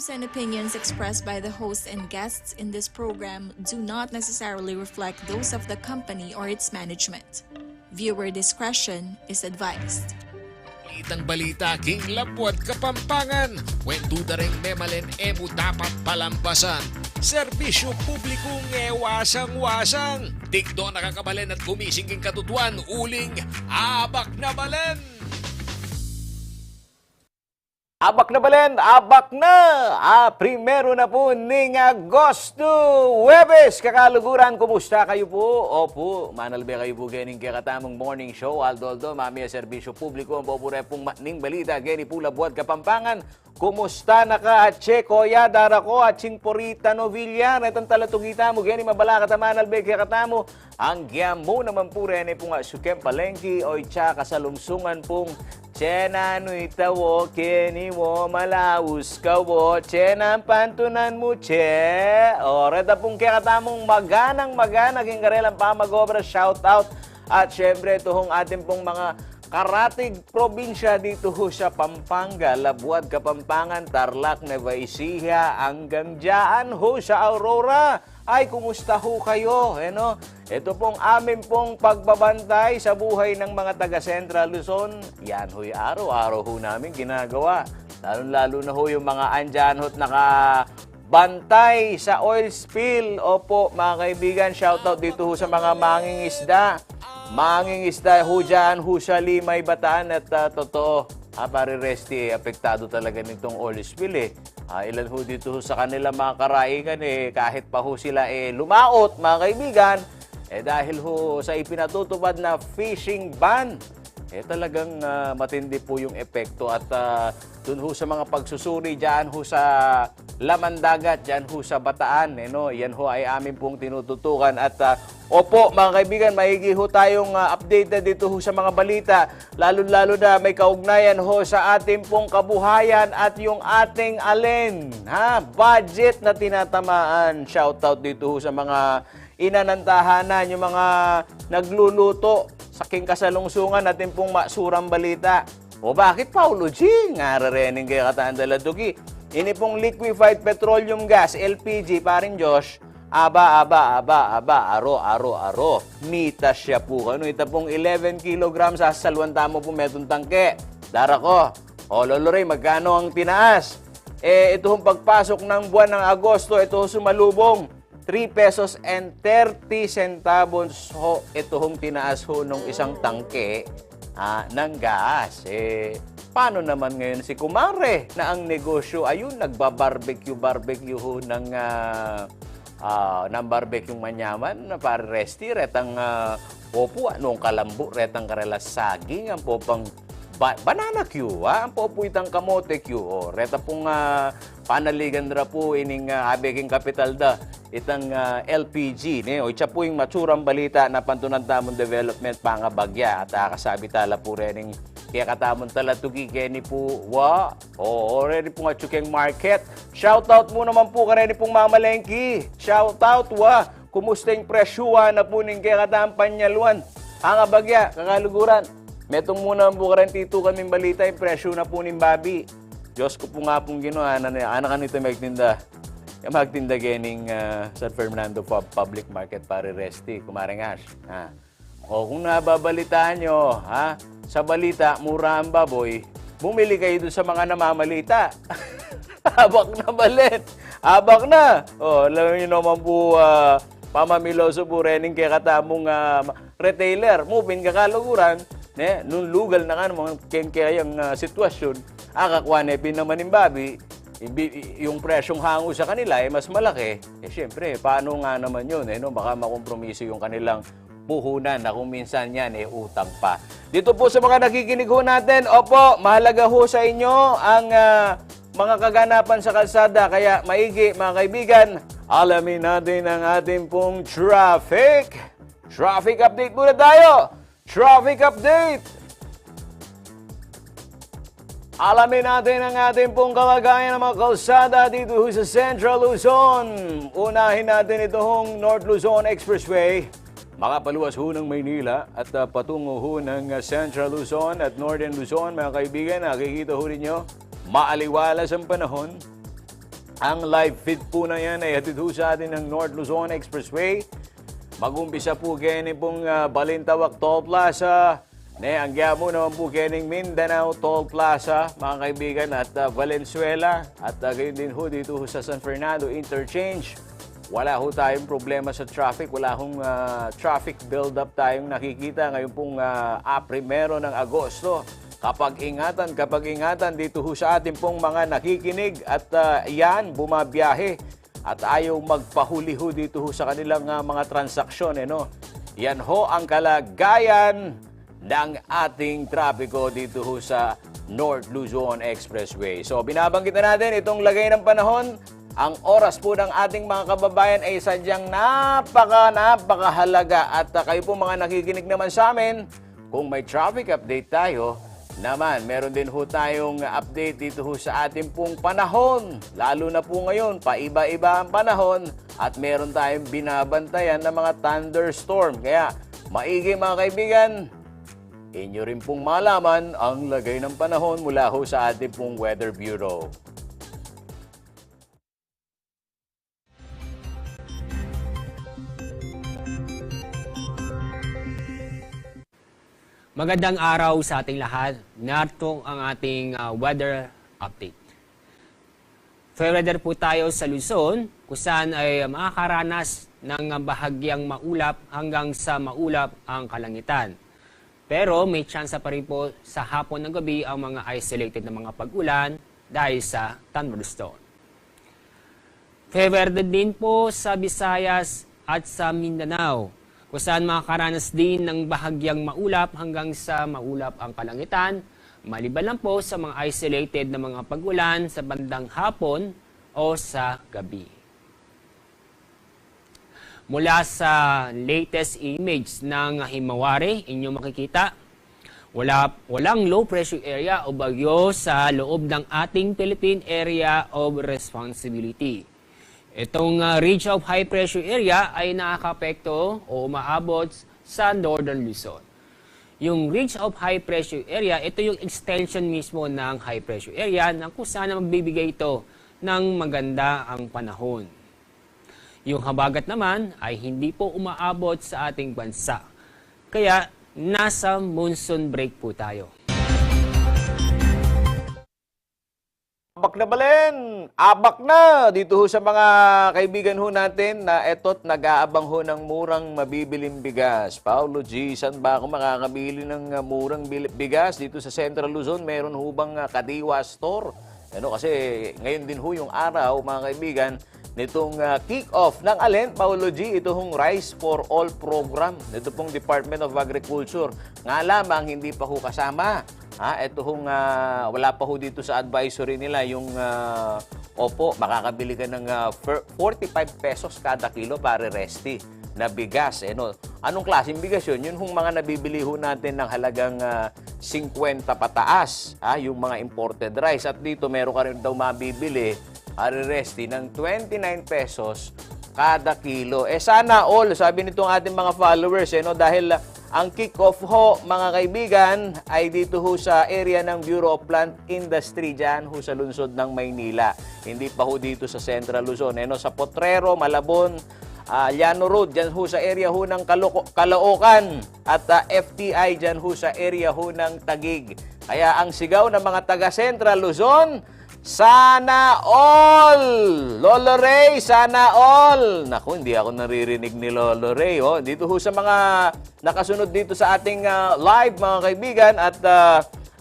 views and opinions expressed by the host and guests in this program do not necessarily reflect those of the company or its management. Viewer discretion is advised. Itang balita, King Labwat Kapampangan. Wentuda ring memalen emo dapat palampasan. Serbisyo publikong wasang-wasang. Digdo nakakabalen at gumising king katutuan. Uling abak na balen. Abak na balen, abak na! Primero na po ning Agosto, Huwebes! Kakaluguran, kumusta kayo po? Opo, manalbe kayo po ganing kakatamang morning show. Aldo, mami serbisyo publiko, ang popure pong ning balita, gani po Labuat Kapampangan. Kumusta na ka at Cheko Yadara ko at Chingporita Novilla? Itang talatugita mo, gani mabala katamanalbe kakatamo. Ang gyamo naman po rin po nga sukem palengki o itsa kasalumsungan pong Chena nu'y tawo, kini mo malawus kawo, Chena pantunan mo, che. O, reda pong kakatamong maganang king karelang pamagobra, shout out. At syempre, ito ating pong mga karatig probinsya dito ho sa Pampanga, Labuat Kapampangan, Tarlac, Nueva Ecija, hanggang dyan ho sa Aurora. Ay, kumusta ho kayo? Ito pong amin pong pagbabantay sa buhay ng mga taga Central Luzon. Yan ho'y araw-araw ho namin ginagawa. Lalo na ho yung mga andyan ho't nakabantay sa oil spill. Opo, mga kaibigan, shoutout dito ho sa mga mangingisda. Mangingisda ho dyan ho sa Limay, Bataan at totoo. Pare Resti, apektado talaga nitong oil spill ilan ho dito ho sa kanila mga karaingan kahit pa ho sila lumaot mga kaibigan dahil ho sa ipinatutupad na fishing ban talagang matindi po yung epekto at dun ho sa mga pagsusuri dyan ho sa laman dagat, dyan ho sa Bataan yan ho ay amin pong tinututukan at opo mga kaibigan, maigi ho tayong updated dito ho sa mga balita lalo na may kaugnayan ho sa ating pong kabuhayan at yung ating budget na tinatamaan. Shoutout dito ho sa mga inanantahanan, yung mga nagluluto sa king kasalungsungan natin pong masurang balita. O bakit Paulo G? Ngararening kaya kataan daladugi. Ini pong liquefied petroleum gas, LPG, paring Josh, aro. Mitas siya po. Ito pong 11 kilograms sa salwanta mo po metong tangke. Dara ko. O loloray, magkano ang tinaas? Ito hong pagpasok ng buwan ng Agosto, ito sumalubong. 3 pesos and 30 centavos ho. Ito hong tinaas ho nung isang tangke ng gas. Paano naman ngayon si Kumare na ang negosyo ayun nagbabarbecue ho ng barbecue manyaman na para resti retang opo anong kalambo retang karelas saging ang popang banana Q ang popo itang kamote Q reta pong panaligan ra po ining abeking kapital da itang LPG o itsa po yung matsurang balita na pantunan tamong development pangabagya at kasabi tala po rening kaya katamon tala tugi keni po already po nga chukeng market. Shoutout mo naman po kareni pong mamalengki. Shoutout kumusta yung presyuhan na po ning kaya katamang panyaluan. Pangabagya, kakaluguran. Metong muna po karen tito kaming balita yung presyo na po ning babi. Diyos ko po nga pong ginawa anak kanito magtinda gening San Fernando Public Market pare Resti, kumaring Ash. Kung nababalitaan nyo, sa balita, mura ang baboy, bumili kayo doon sa mga namamalita. Abak na balit. Abak na. Alam nyo naman po, pamamiloso po rening kaya katamong retailer. Moving kakaluguran, nung lugal na nga naman kayang sitwasyon, akakuha nepin naman ng babi, yung presyong hango sa kanila mas malaki. Siyempre, paano nga naman yun? Baka makompromiso yung kanilang puhunan na kung minsan yan utang pa. Dito po sa mga nakikinig ho natin, opo, mahalaga ho sa inyo ang mga kaganapan sa kalsada. Kaya maigi mga kaibigan, alamin natin ang ating pong traffic. Traffic update muna tayo. Traffic update. Alamin natin ang ating pong kalagayan ng mga kalsada dito sa Central Luzon. Unahin natin itong North Luzon Expressway. Makapaluwas ho ng Maynila at patungo ho ng Central Luzon at Northern Luzon, mga kaibigan, nakikita ho rin nyo, maaliwalas ang panahon. Ang live feed po na yan ay hatid ho sa atin ng North Luzon Expressway. Mag-umpisa po kayo pong Balintawak Toll Plaza. Ang mo naman po kayo Mindanao Toll Plaza, mga kaibigan, at Valenzuela. At gayon din ho dito sa San Fernando Interchange. Wala ho tayong problema sa traffic. Wala hong traffic build-up tayong nakikita ngayon pong 1 ng Agosto. Kapag ingatan dito ho sa ating pong mga nakikinig at yan, bumabiyahe at ayaw magpahuli ho dito ho sa kanilang mga transaksyon. Yan ho ang kalagayan ng ating trapiko dito ho sa North Luzon Expressway. So binabanggit na natin itong lagay ng panahon. Ang oras po ng ating mga kababayan ay sadyang napakahalaga. At kayo po mga nakikinig naman sa amin, kung may traffic update tayo, naman, meron din ho tayong update dito ho sa ating pong panahon. Lalo na po ngayon, paiba-iba ang panahon at meron tayong binabantayan ng mga thunderstorm. Kaya, maigi mga kaibigan, inyo rin pong malaman ang lagay ng panahon mula ho sa ating pong Weather Bureau. Magandang araw sa ating lahat. Narito ang ating weather update. Fair weather po tayo sa Luzon, kung saan ay makakaranas ng bahagyang maulap hanggang sa maulap ang kalangitan. Pero may tsansa pa rin po sa hapon ng gabi ang mga isolated na mga pag-ulan dahil sa thunderstorm. Fair weather din po sa Visayas at sa Mindanao, kung saan makakaranas din ng bahagyang maulap hanggang sa maulap ang kalangitan, maliban lang po sa mga isolated na mga pag-ulan sa bandang hapon o sa gabi. Mula sa latest image ng Himawari, inyong makikita, walang low pressure area o bagyo sa loob ng ating Philippine Area of Responsibility. Itong ridge of high pressure area ay nakakapekto o umaabot sa Northern Luzon. Yung ridge of high pressure area, ito yung extension mismo ng high pressure area na kung saan magbibigay ito ng maganda ang panahon. Yung habagat naman ay hindi po umaabot sa ating bansa. Kaya nasa monsoon break po tayo. Abak na balen! Abak na! Dito ho sa mga kaibigan ho natin na eto't nag-aabang ho ng murang mabibiling bigas. Paulo G, saan ba ako makakabili ng murang bigas? Dito sa Central Luzon, meron ho bang Kadiwa Store? Kasi ngayon din ho yung araw, mga kaibigan, nitong kick-off ng alin, Paulo G, ito hong Rice for All program. Ito pong Department of Agriculture. Nga lamang, hindi pa ho kasama. Ito hong wala pa ho dito sa advisory nila yung makakabili ka ng 45 pesos kada kilo para resti na bigas. Anong klaseng bigas yun? Yun hong mga nabibili ho natin ng halagang 50 pataas, yung mga imported rice. At dito meron ka rin daw mabibili resti ng 29 pesos kada kilo. Sana all, sabi nitong ating mga followers, dahil ang kick-off ho, mga kaibigan, ay dito ho sa area ng Bureau of Plant Industry, dyan ho sa lungsod ng Maynila. Hindi pa ho dito sa Central Luzon. Sa Potrero, Malabon, Llano Road, dyan ho sa area ho ng Caloocan. At FTI, dyan ho sa area ho ng Taguig. Kaya ang sigaw ng mga taga Central Luzon, sana all! Lolo Ray, sana all! Naku, hindi ako naririnig ni Lolo Ray. Dito ho sa mga nakasunod dito sa ating live, mga kaibigan, at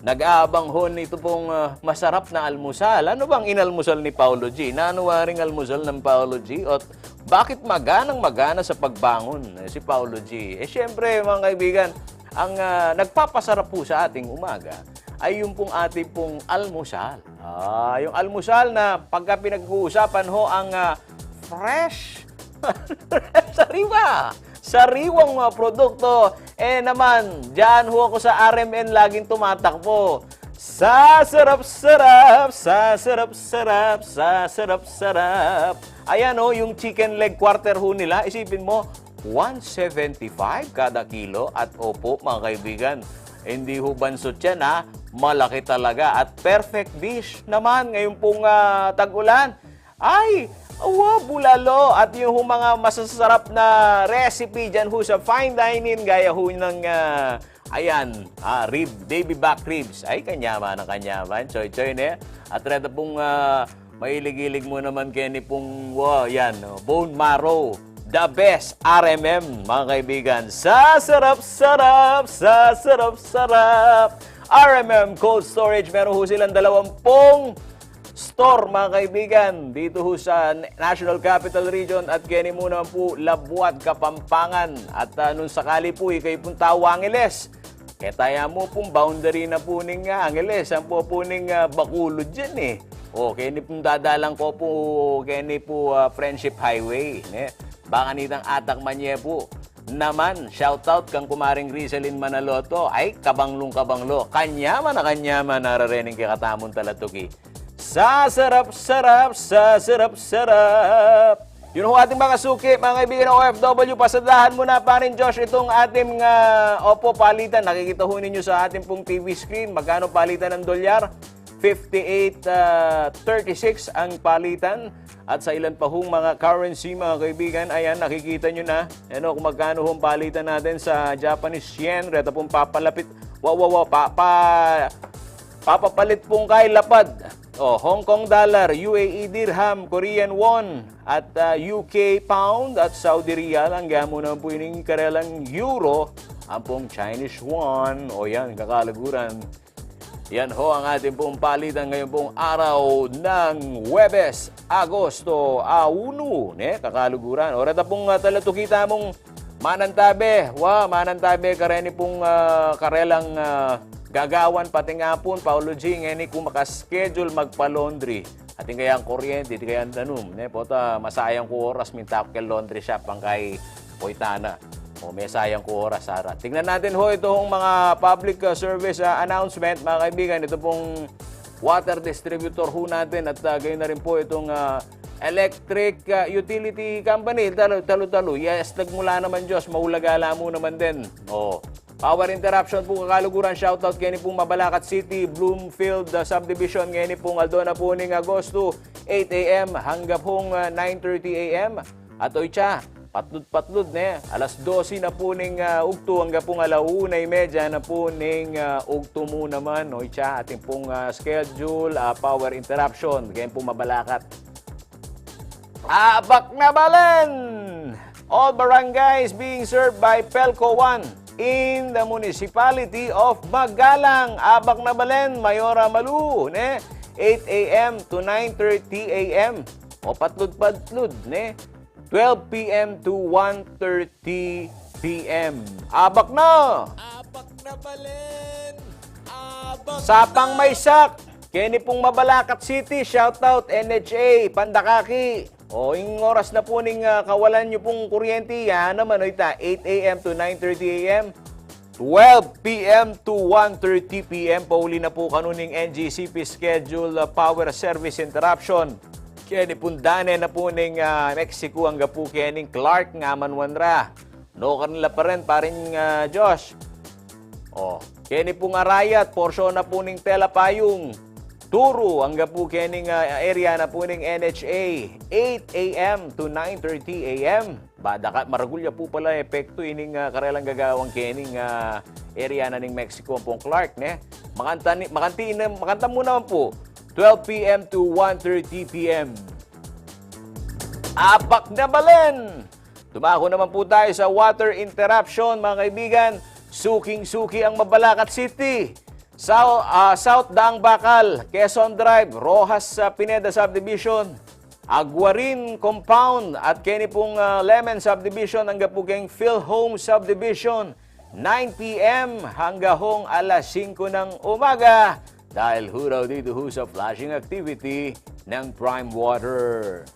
nag-aabang ho nito pong masarap na almusal. Ano bang inalmusal ni Paulo G? Nanuwaring almusal ng Paulo G? At bakit maganang-magana sa pagbangon si Paulo G? Siyempre, mga kaibigan, ang nagpapasarap po sa ating umaga ay yung pong ating pong almusal. Yung almusal na pagka pinag-uusapan ho ang fresh sariwang produkto. Naman, dyan ho ako sa RMN laging tumatakbo. Sa sarap-sarap, sa sarap-sarap, sa sarap-sarap. Ayan yung chicken leg quarter ho nila. Isipin mo, 175 kada kilo. At opo, mga kaibigan, hindi ho bansot yan malaki talaga. At perfect dish naman ngayon pong tag-ulan. Ay, bulalo at yung mga masasarap na recipe dyan ho sa fine dining gaya ho ng baby back ribs. Ay, kanyaman ang kanyaman. Choy-choy ne. At reda pong mahilig-hilig mo naman Kenny pong bone marrow. The best RMM, mga kaibigan. Sa sarap-sarap, sa sarap-sarap. RMM Cold Storage, meron ho silang 20 store, mga kaibigan, dito ho sa National Capital Region at Kenny mo naman po, Labuat, Kapampangan. At nung sakali po, kayo pong tao Angeles. Kaya tayo mo pong boundary na po ng Angeles. Ang po ng Bacolod dyan eh. Kenny pong dadalang ko po, Kenny po Friendship Highway. Baka nitang atak manye po. Naman, shoutout kang kumaring Rizalin Manaloto. Ay, kabanglo. Kanyaman nararening kay katamon talatuki. Sa sarap-sarap, sa sarap-sarap. Yun ho ating mga suki, mga kaibigan ng OFW, pasadahan muna pa rin, Josh, itong ating palitan. Nakikita ho ninyo sa ating pong TV screen. Magkano palitan ng dolyar? 58.36 ang palitan. At sa ilan pa hong mga currency, mga kaibigan, ayan, nakikita nyo na kung magkano hong palitan natin sa Japanese yen. Reta pong papalapit. Papapalit pong kay lapad. Hong Kong dollar, UAE dirham, Korean won, at UK pound at Saudi riyal. Ang gamo naman po yung karelang euro, ang pong Chinese won. Yan, kakalaguran. Yan ho ang ating pong palitan ngayon pong araw ng Huwebes, Agosto 1. Kakaluguran. Reta pong talatukita mong manantabe. Manantabe kareni pong karelang gagawan pati nga po, Paulo G, ngayon kung makaschedule magpa-laundry. Ating kaya ang kuryente, di kaya ang danum. Masayang ko oras, minta ko laundry shop ang kay Poitana. May sayang ko oras, Sara. Tingnan natin ho itong mga public service announcement, mga kaibigan. Ito pong water distributor ho natin at gayon na rin po itong electric utility company. Talo-talo. Yes, nagmula naman Diyos, maulagala mo naman din. Power interruption po kakaluguran. Shoutout kaya ni pong Mabalacat City, Bloomfield Subdivision. Ngayon ni pong Aldona po ng Agosto, 8 a.m. hanggang pong 9:30 a.m. At oitsa, patlud-patlud alas 12 na po ng ugto hanggang pong 1:30 na po ng ugto mo naman. Oitsa, ating pong schedule, power interruption. Ngayon pong Mabalacat. Abak na Balen! All barangays being served by Pelco 1. In the municipality of Magalang, Abak na Balen, Mayora Malu, 8 a.m. to 9:30 a.m. Patlud-patlud, 12 p.m. to 1:30 p.m. Abak na! Abak na Balen! Abak Sapang Maysak, Kenny pong Mabalacat City, shoutout NHA, Pandakaki. Yung oras na po ning kawalan nyo pong kuryente, yan naman, 8 a.m. to 9:30 a.m. 12 p.m. to 1:30 p.m. Pauli na po kanuning NGCP schedule power service interruption. Kaya pundane na po ning Mexico ang gapu kaya ning Clark nga manwanra. No kanila pa rin Josh. Kaya ni pong Arayat, porsyon na po ning Telapayong. Turo ang gapu kaya ning area na po ning NHA. 8 a.m. to 9:30 a.m. Maragulya po pala epekto ining karelang gagawang kaya ning area na ning Mexico pong Clark. Makanta mo naman po. 12 p.m. to 1:30 p.m. Abak na Balen! Tumako naman po tayo sa water interruption, mga kaibigan. Suking-suki ang Mabalacat City. South Daang Bakal, Quezon Drive, Rojas Pineda Subdivision, Aguarin Compound at Kenny pong Lemon Subdivision hanggang po kayong Philhome Subdivision. 9 p.m. hanggang hong alas 5 ng umaga. Dahil huraw dito sa flashing activity ng Prime Water.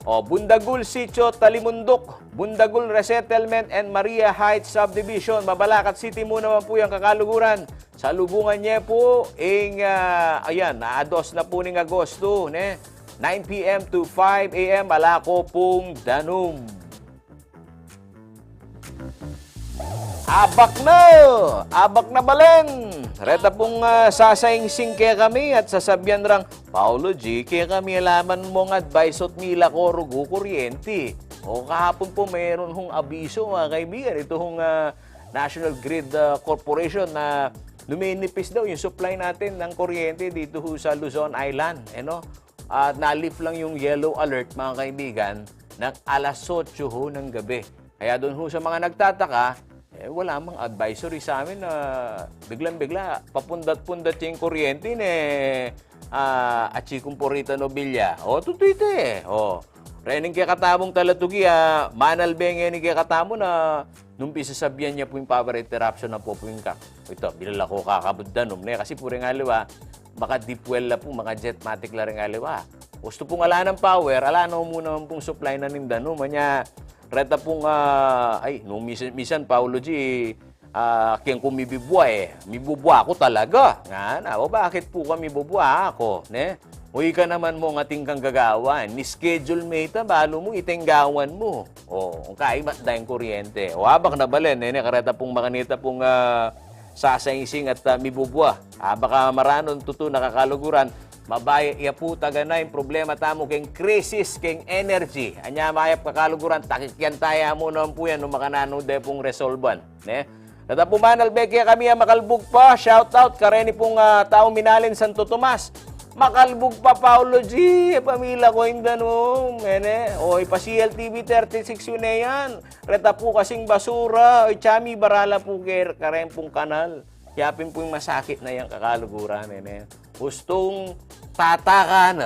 Bundagul Sitio Talimundok, Bundagul Resettlement and Maria Heights Subdivision, Mabalacat City mo naman po yung kakaluguran. Sa lubungan niya po, naados na po ng Agosto, 9 p.m. to 5 a.m. Malako pong Danum. Abak na! Abak na balen! Reta pong sasaing-sing kaya kami at sasabyan rang, Paulo G, kaya kami alaman mong advice at mila ko rugo kuryente. O kahapon po mayroon hong abiso mga kaibigan. Ito hong National Grid Corporation na luminipis daw yung supply natin ng kuryente dito ho sa Luzon Island. At na-lift lang yung yellow alert mga kaibigan ng alas 8 ho ng gabi. Kaya doon ho sa mga nagtataka, wala mang advisory sa amin na biglang-bigla papundat-pundat yung kuryente at chikong porita nobilya. Tutuite Rening kaya katamong talatugi, manalbeng ni kaya katamo na nung pisasabihan niya po yung power interruption na po yung ito, bilala ko kakabuddanom kasi po rin aliwa, baka deep well na po, mga jetmatic la rin aliwa. Gusto pong ala ng power, ala na muna pong supply na nindanom. Manya, reta pong, nung misan Paulo G, kaya kung mibubwa ako talaga. Bakit po kami bubwa ako? Uy ka naman mo nga ting kang gagawan. Ni schedule mate, balo mo itenggawan mo. Kung kaibat dahil kuryente. Habak na balen, kareta pong makanita pong sasaysing at mibubwa. Baka maranon tuto nakakaluguran. Mabaya iya po taga na yung problema tamo keng krisis, keng energy. Anya mayap kakaluguran, takikyan tayo mo naman po yan nung makanano de pong resolvan. Tata po manalbekya kami makalbog pa. Shout out kareni pong tao minalin Santo Tomas. Makalbog pa Paulo G. Pamila ko yung danong. Pa CLTV 36 yun na yan. Reta po kasing basura. Chami barala po karen pong kanal. Yapin po yung masakit na yung kakaluguran. Gustong tatakan.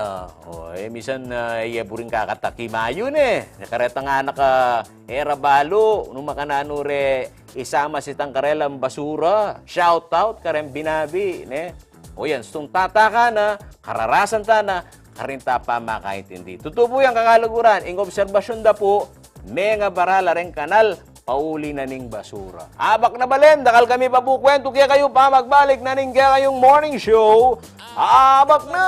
Misan iya buring kakatakimayon Nakareta nga naka era balo. Nung makanano isama si tangkarelang basura. Shout out karen binabi. Yan, stong tataka na, kararasan ta na, karinta pa makaintindi. Tutubo yung kakaluguran. Ing obserbasyon da po, may nga barala rin kanal, pauli na ning basura. Abak na balen, dakal kami pa po kwento, kaya kayo pa magbalik na ning kaya kayong morning show. Abak na!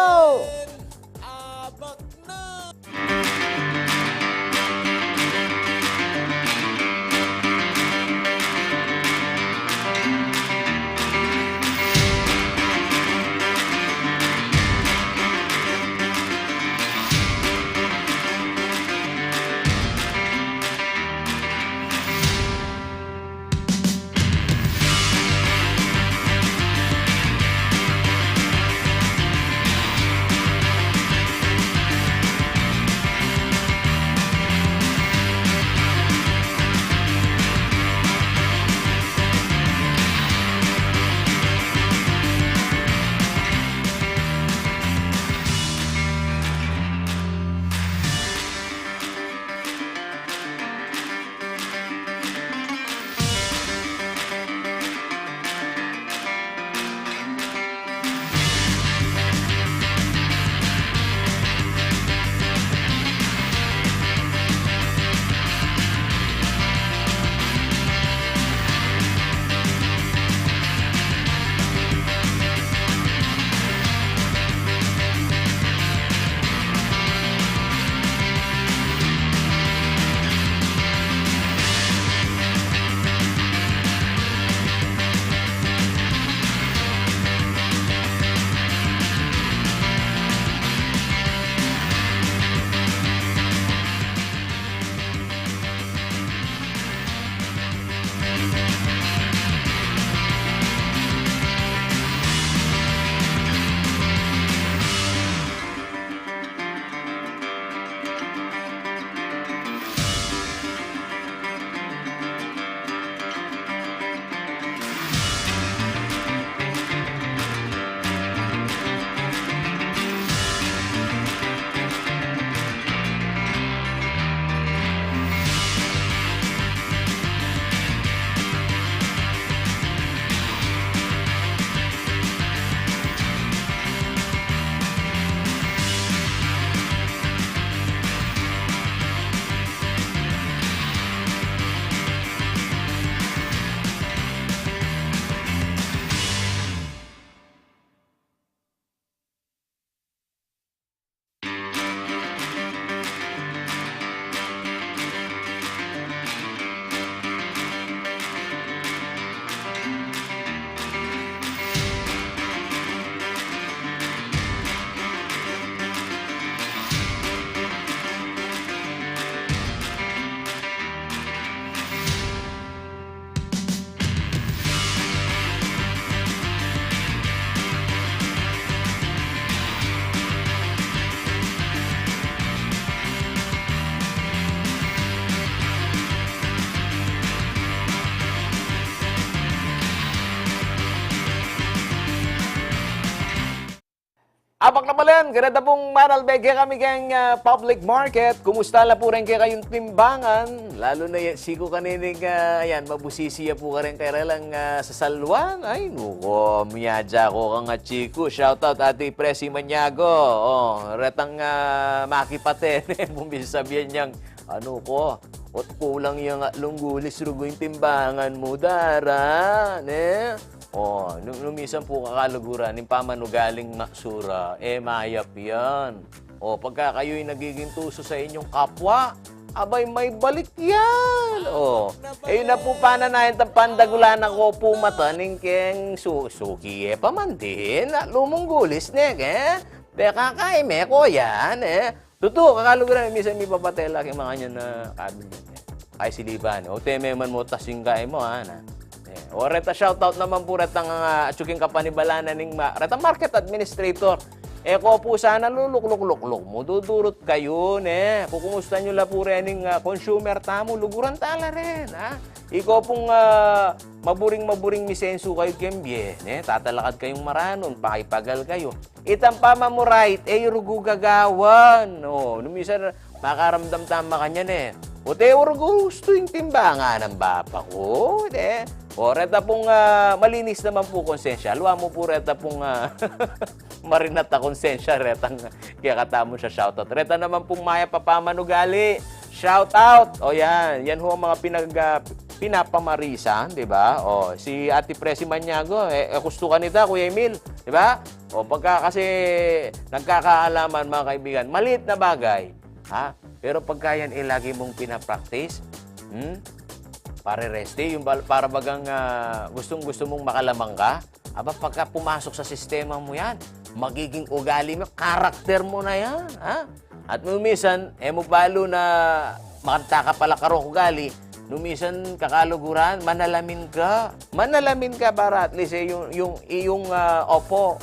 Abak na balen, ganito pong manalbeg kami kayong public market. Kumusta na po rin kayong timbangan? Lalo na yan, siko kaninig, ayan, mabusisiya po ka rin kaya lang sa salwan. Ay, nuko, miyadya ko ka nga, chiko. Shoutout, Ate Presi Maniago. Oh, retang makipate. Bumisabihan niyang, ano ko, at kulang yung lunggulis, rugo yung timbangan mo, dara. Ne? Oh, lumisan po kakaluguran, yung pamanugaling maksura, mayap yan. O, pagka kayo'y nagiging tuso sa inyong kapwa, abay may balik yan. O, yun na po pananahin ng pandagulan ako po mataning keng suki paman din, lumunggulis nek Teka kaime ko yan Totoo, kakaluguran, minsan may papatela kay mga nyo na kabinet Kay siliban, o teme man mo tasing kay mo na. O reta shoutout naman po retang atsuking kapanibalanan ning reta market administrator. Ko po sana luluk-luk-luk mo dudurot kayo Kukumusta nyo la po rin consumer tamo luguran tala rin Iko pong maburing misenso kayo kembye tatalakad kayong maranon pakipagal kayo. Itang pama mo right rugo gagawan. Numisan makaramdam tama kanya O te gusto yung timbangan ng bapa ko. O reta pong malinis naman po konsensya. Luwa mo po reta pong marinata konsensya. Retang kaya katamo siya shoutout. Reta naman pong maya papamanugali. Shoutout. O yan. Yan ho ang mga pinapamarisan. Diba? O si Ate Presi Maniago. Gusto ka nita, Kuya Emil. Diba? O pagka kasi nagkakaalaman mga kaibigan. Maliit na bagay. Pero pagka yan lagi mong pinapractice, pare-reste, yung para bagang gustong-gusto mong makalamang ka, pagka pumasok sa sistema mo yan, magiging ugali mo, karakter mo na yan. At numisan, mupalo na makanta ka pala karong ugali, numisan kakaluguran, manalamin ka. Manalamin ka para at least yung opo,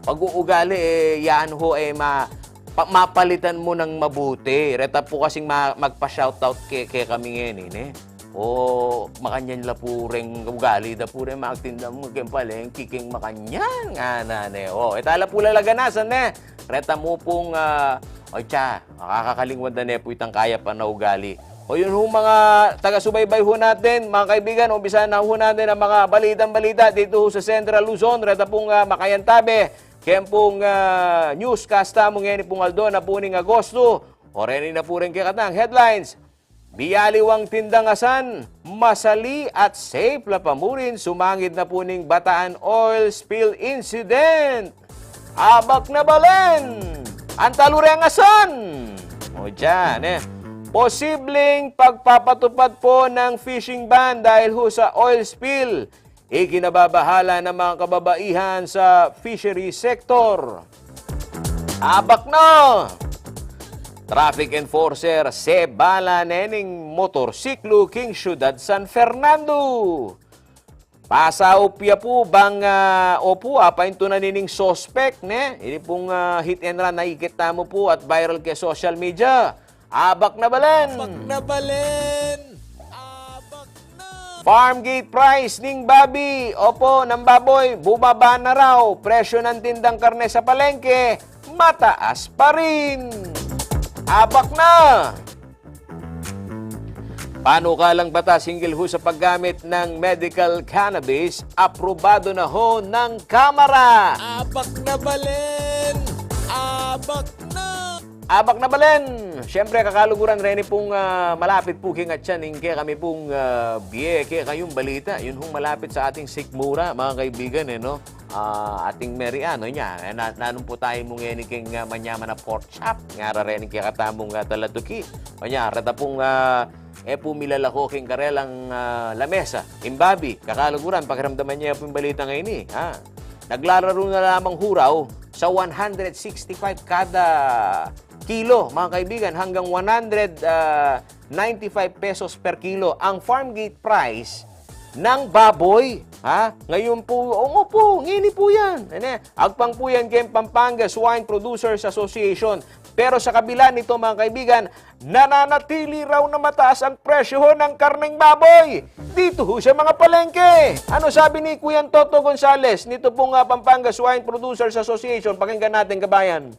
pag-uugali, yan ho, mapalitan mo ng mabuti. Reta po kasing magpa-shoutout kay kami ngayon O makanyan la po ring ugali da po rin magtinda mo kempaleng kiking makanyan nga O itala po lalaganasan Reta mo pong makakakalingwan na po itang kaya pa na ugali. O yun ho mga taga-subaybay ho natin, mga kaibigan, umpisa na ho natin ang mga balitang-balita dito ho sa Central Luzon. Reta pong makayantabe. Kaya pong newscast mo ngayon pong Aldo na po ning Agosto. O rin na po rin kikatang headlines. Biyaliwang tindangasan, masali at safe la pamurin, sumangid na po ning Bataan oil spill incident. Abak na balen, ang talurengasan. O dyan posibleng pagpapatupad po ng fishing ban dahil ho sa oil spill. Ikinababahala ng mga kababaihan sa fishery sector. Abak na! Traffic enforcer se bala nening motorsiklo king syudad San Fernando. Pasaupya po bang apainto na nining suspect Ini pong hit and run nakikita mo po at viral kay social media. Abak na balen! Abak na balen! Farm gate price ning babi, ng baboy, bumaba na raw. Presyo ng tindang karne sa palengke, mataas pa rin. Abak na! Panukalang batas hinggil ho sa paggamit ng medical cannabis, aprobado na ho ng Kamara. Abak na balen! Abak na! Abak na balen! Siyempre, kakaluguran rin pong malapit po kingat yan. Kaya kami pong kaya kayong balita. Yun hong malapit sa ating sikmura, mga kaibigan, ating meriano niya. Nanong po tayo mong king manyaman na pork chop. Nga rin kaya katamong talatuki. Manya, rata pong pumilalako king karelang lamesa. Imbabi, kakaluguran, pakiramdaman niya po yung balita ngayon Naglalaro na lamang huraw sa 165 kada kilo, mga kaibigan, hanggang 195 pesos per kilo ang farm gate price ng baboy. Ngayon po, ngini po yan. Agpang po yan kay Pampanga Swine Producers Association. Pero sa kabila nito mga kaibigan, nananatili raw na mataas ang presyo ho ng karneng baboy dito ho sa mga palengke. Ano sabi ni Kuya Toto Gonzales nito pong Pampanga Swine Producers Association? Pakinggan natin, kabayan.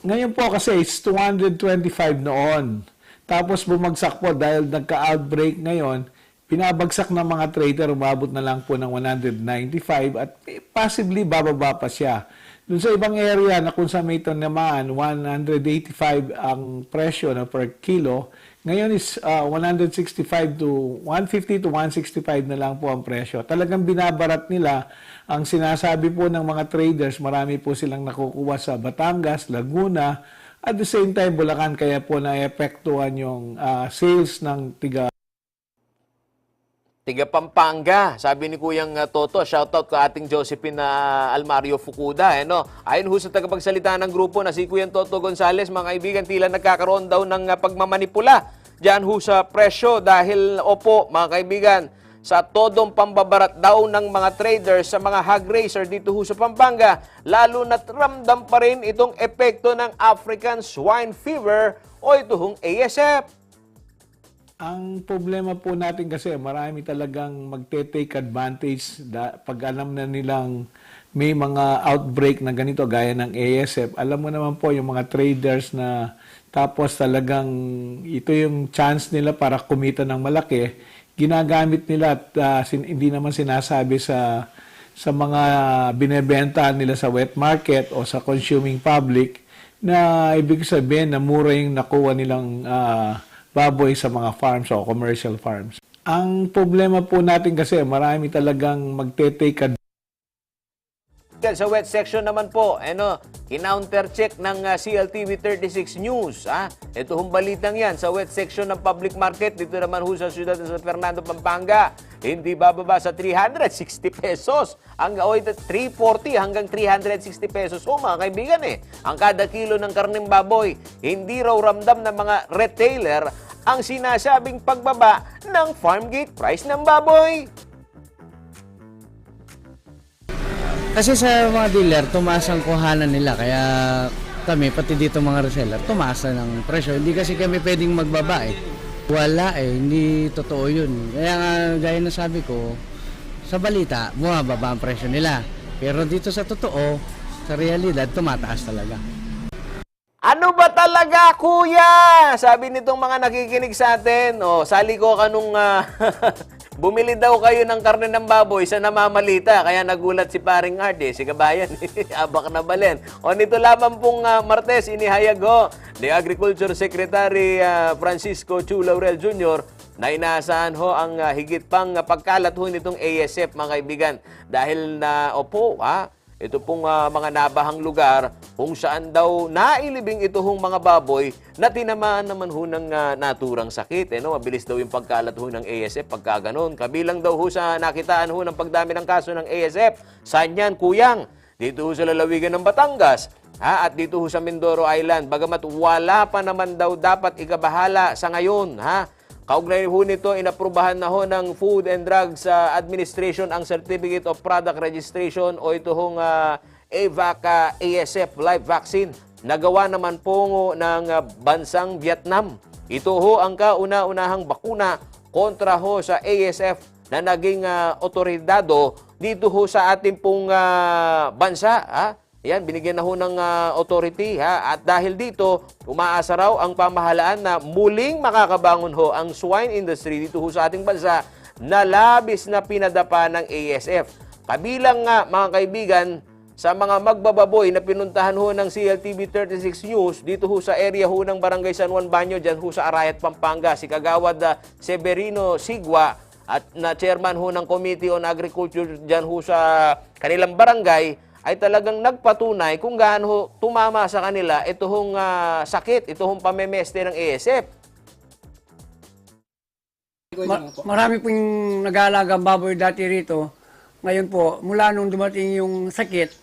Ngayon po kasi it's 225 noon. Tapos bumagsak po dahil nagka-outbreak ngayon, pinabagsak ng mga trader, umabot na lang po ng 195 at possibly bababa pa siya. Doon sa ibang area na kung sa may naman, 185 ang presyo na per kilo. Ngayon is 165 to 150 to 165 na lang po ang presyo. Talagang binabarat nila. Ang sinasabi po ng mga traders, marami po silang nakukuha sa Batangas, Laguna, at the same time Bulacan, kaya po naepektuhan yung sales ng tiga Pampanga, sabi ni Kuyang Toto, shoutout ka ating Josephine Almario Fukuda. Ayon ho sa tagapagsalita ng grupo na si Kuyang Toto Gonzales, mga kaibigan, tila nagkakaroon daw ng pagmamanipula diyan ho sa presyo dahil opo, mga kaibigan, sa todong pambabarat daw ng mga traders sa mga hog raiser dito ho sa Pampanga, lalo na't ramdam pa rin itong epekto ng African Swine Fever o ito hong ASF. Ang problema po natin kasi marami talagang magte-take advantage pag alam na nilang may mga outbreak na ganito gaya ng ASF. Alam mo naman po yung mga traders na tapos talagang ito yung chance nila para kumita ng malaki. Ginagamit nila at hindi naman sinasabi sa mga binebenta nila sa wet market o sa consuming public na ibig sabihin na mura yung nakuha nilang baboy sa mga farms o commercial farms. Ang problema po natin kasi marami talagang magte-take Sa wet section naman po, kinounter-check ng CLTV 36 News. Ito hong balitang yan sa wet section ng public market dito naman ho sa siyudad ng San Fernando, Pampanga. Hindi bababa sa 360 pesos. 340 hanggang 360 pesos. Mga kaibigan ang kada kilo ng karneng baboy. Hindi raw ramdam ng mga retailer ang sinasabing pagbaba ng farm gate price ng baboy. Kasi sa mga dealer, tumaas ang kuhanan nila. Kaya kami, pati dito mga reseller, tumaas na ng presyo. Hindi kasi kami pwedeng magbaba Wala hindi totoo yun. Kaya nga, gaya na sabi ko, sa balita, bumababa ang presyo nila. Pero dito sa totoo, sa realidad, tumataas talaga. Ano ba talaga, kuya? Sabi nitong mga nakikinig sa atin. Sali ko kanung bumili daw kayo ng karne ng baboy sa namamalita. Kaya nagulat si paring Art, si kabayan. Abak na balen. Nito lamang pong Martes, inihayag ho ni Agriculture Secretary Francisco Chu Laurel Jr. na inaasahan ho ang higit pang pagkalat ho nitong ASF, mga kaibigan. Dahil na, ito pong mga nabahang lugar kung saan daw nailibing ito hong mga baboy na tinamaan naman ho ng naturang sakit. Mabilis daw yung pagkalat ho ng ASF pagka ganun. Kabilang daw ho sa nakitaan ho ng pagdami ng kaso ng ASF. Saan yan, Kuyang? Dito ho sa lalawigan ng Batangas. At dito ho sa Mindoro Island. Bagamat wala pa naman daw dapat ikabahala sa ngayon. Kaugnay ho nito, inaprubahan na ho ng Food and Drugs Administration ang Certificate of Product Registration o ito hong AVAC ASF live vaccine. Nagawa naman po ng bansang Vietnam. Ito ho ang kauna-unahang bakuna kontra ho sa ASF na naging otoridado dito ho sa ating pong bansa. Yan, binigyan na ho ng authority. At dahil dito, umaasa raw ang pamahalaan na muling makakabangon ho ang swine industry dito ho sa ating bansa na labis na pinadapa ng ASF. Kabilang nga, mga kaibigan, sa mga magbababoy na pinuntahan ho ng CLTV 36 News dito ho sa area ho ng Barangay San Juan Banyo, dyan ho sa Arayat, Pampanga, si Kagawad Severino Sigwa at na chairman ho ng Committee on Agriculture dyan ho sa kanilang barangay, ay talagang nagpatunay kung gaano tumama sa kanila ito hong sakit, ito hong pamemeste ng ASF. Marami pong nag-aalagang baboy dati rito. Ngayon po, mula nung dumating yung sakit,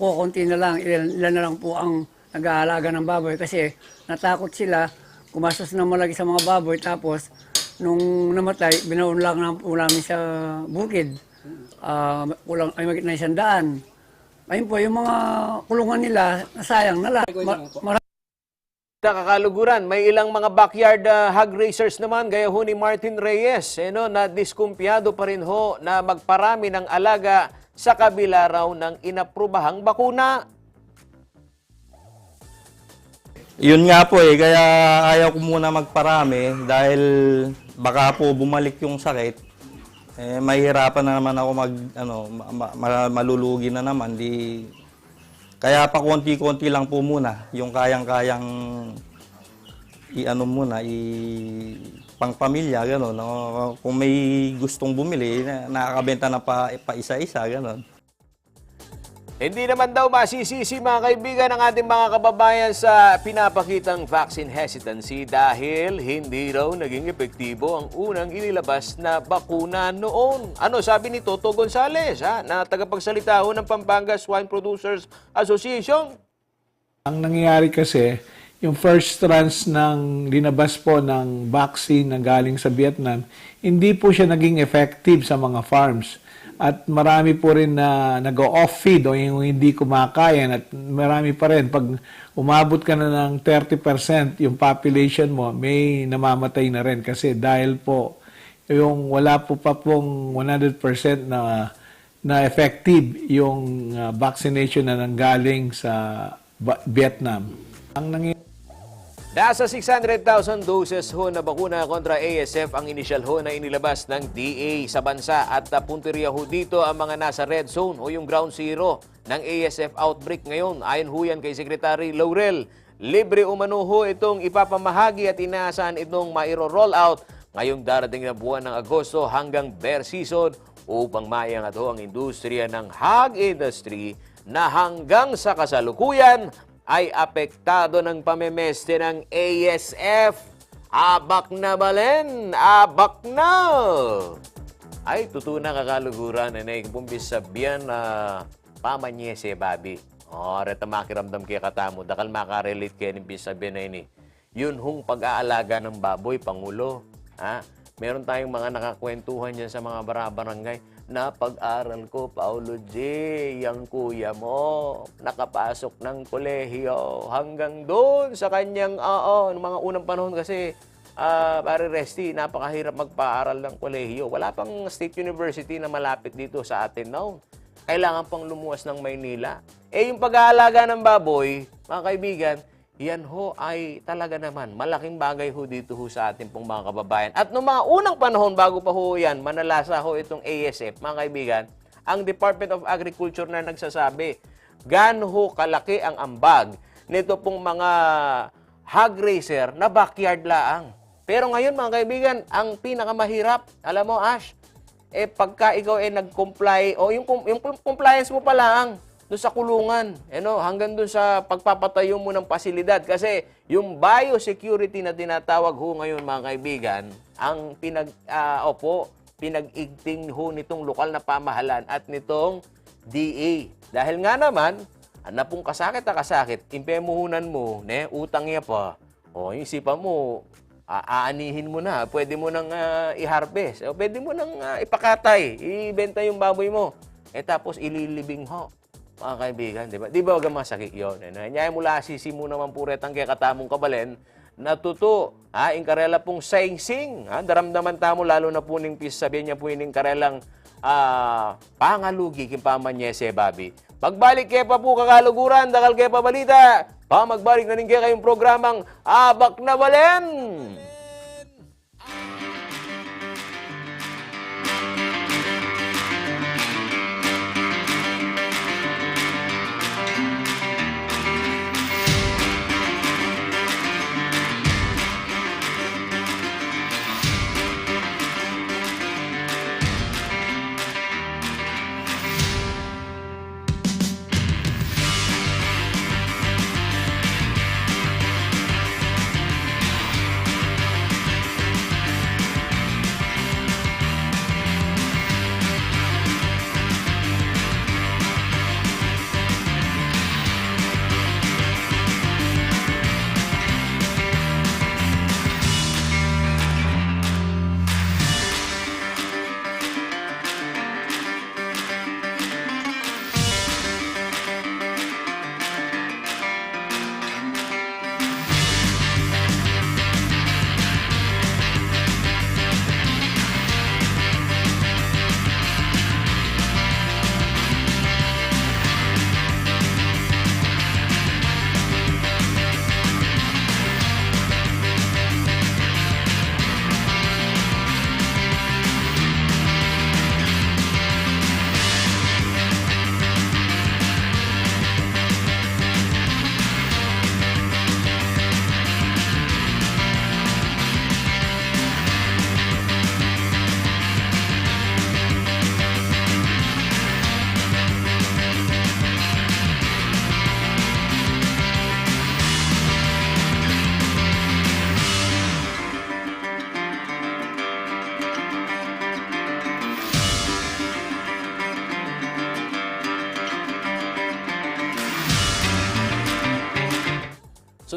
kukunti na lang, ilan na lang po ang nag-aalaga ng baboy kasi natakot sila, kumastos na malaki sa mga baboy, tapos nung namatay, binaon lang namin sa bukid. Kulang ay magit na 100. Ayun po, yung mga kulungan nila, nasayang na lang. balita kakaluguran, may ilang mga backyard hog racers naman gaya ho ni Martin Reyes na diskumpiyado pa rin ho na magparami ng alaga sa kabila raw ng inaprubahang bakuna. Yun nga po kaya ayaw ko muna magparami dahil baka po bumalik yung sakit. Mahihirapan na naman ako malulugi na naman. Kaya pa konti-konti lang po muna, yung kayang-kayang pangpamilya, gano'n. No? Kung may gustong bumili, nakakabenta na pa isa-isa, gano'n. Hindi naman daw masisisi mga kaibigan ang ating mga kababayan sa pinapakitang vaccine hesitancy dahil hindi raw naging epektibo ang unang inilabas na bakuna noon. Ano sabi ni Toto Gonzales na tagapagsalita ho ng Pampanga Swine Producers Association? Ang nangyayari kasi, yung first tranche ng linabas po ng vaccine na galing sa Vietnam, hindi po siya naging effective sa mga farms. At marami po rin na nag-off feed o yung hindi kumakain at marami pa rin. Pag umabot ka na ng 30% yung population mo, may namamatay na rin kasi dahil po yung wala po pa pong 100% na effective yung vaccination na nanggaling sa Vietnam. Ang nangyayari Nasa 600,000 doses ho na bakuna kontra ASF ang inisyal ho na inilabas ng DA sa bansa at punteriya ho dito ang mga nasa red zone o yung ground zero ng ASF outbreak ngayon. Ayon ho yan kay Secretary Laurel, libre umano ho itong ipapamahagi at inaasahan itong mairo-roll out ngayong darating na buwan ng Agosto hanggang bear season upang maiangat ho ang industriya ng hog industry na hanggang sa kasalukuyan ay apektado ng pamemeste ng ASF. Abak na balen! Abak na! Ay, totoo na kakaluguran na naikumpis sabihan na pamanyese, babi. Reta makiramdam kaya katamo. Dakal makarelate kaya ni sabihan na ini. Yun hong pag-aalaga ng baboy, Pangulo. Meron tayong mga nakakwentuhan dyan sa mga barangay. Napag-aral ko, Paulo J, yung kuya mo, nakapasok ng kolehiyo hanggang doon sa kanyang, mga unang panahon kasi, pare Resty, napakahirap magpaaral ng kolehiyo. Wala pang state university na malapit dito sa atin now. Kailangan pang lumuwas ng Maynila. Yung pag-aalaga ng baboy, mga kaibigan, yan ho ay talaga naman malaking bagay ho dito ho sa ating pong mga kababayan. At noong mga unang panahon, bago pa ho yan, manalasa ho itong ASF, mga kaibigan, ang Department of Agriculture na nagsasabi, gaano ho kalaki ang ambag nito pong mga hog racer na backyard laang. Pero ngayon, mga kaibigan, ang pinakamahirap, alam mo, Ash, pagka ikaw nag-comply, o yung compliance mo pa lang, doon sa kulungan, hanggang doon sa pagpapatayo mo ng pasilidad. Kasi yung biosecurity na tinatawag ho ngayon, mga kaibigan, ang pinag-igting ho nitong lokal na pamahalaan at nitong DA. Dahil nga naman, pong kasakit, impemuhunan mo, utang niya pa, yung isipan mo, aanihin mo na, pwede mo nang i-harvest, pwede mo nang ipakatay, ibenta yung baboy mo, tapos ililibing ho. Mga kaibigan, di ba? Di ba huwag masakit yun? Nyaya mula sisi mo naman po retang kaya katamong kabalen, natuto, inkarela pong sing-sing, daramdaman tamo, lalo na po ning sabihin niya po ining karelang pangalugi, kimpamanyese, babi. Pagbalik kaya pa po kakaluguran, dakal kaya pa balita, magbalik na rin kaya kayong programang Abak na Balen!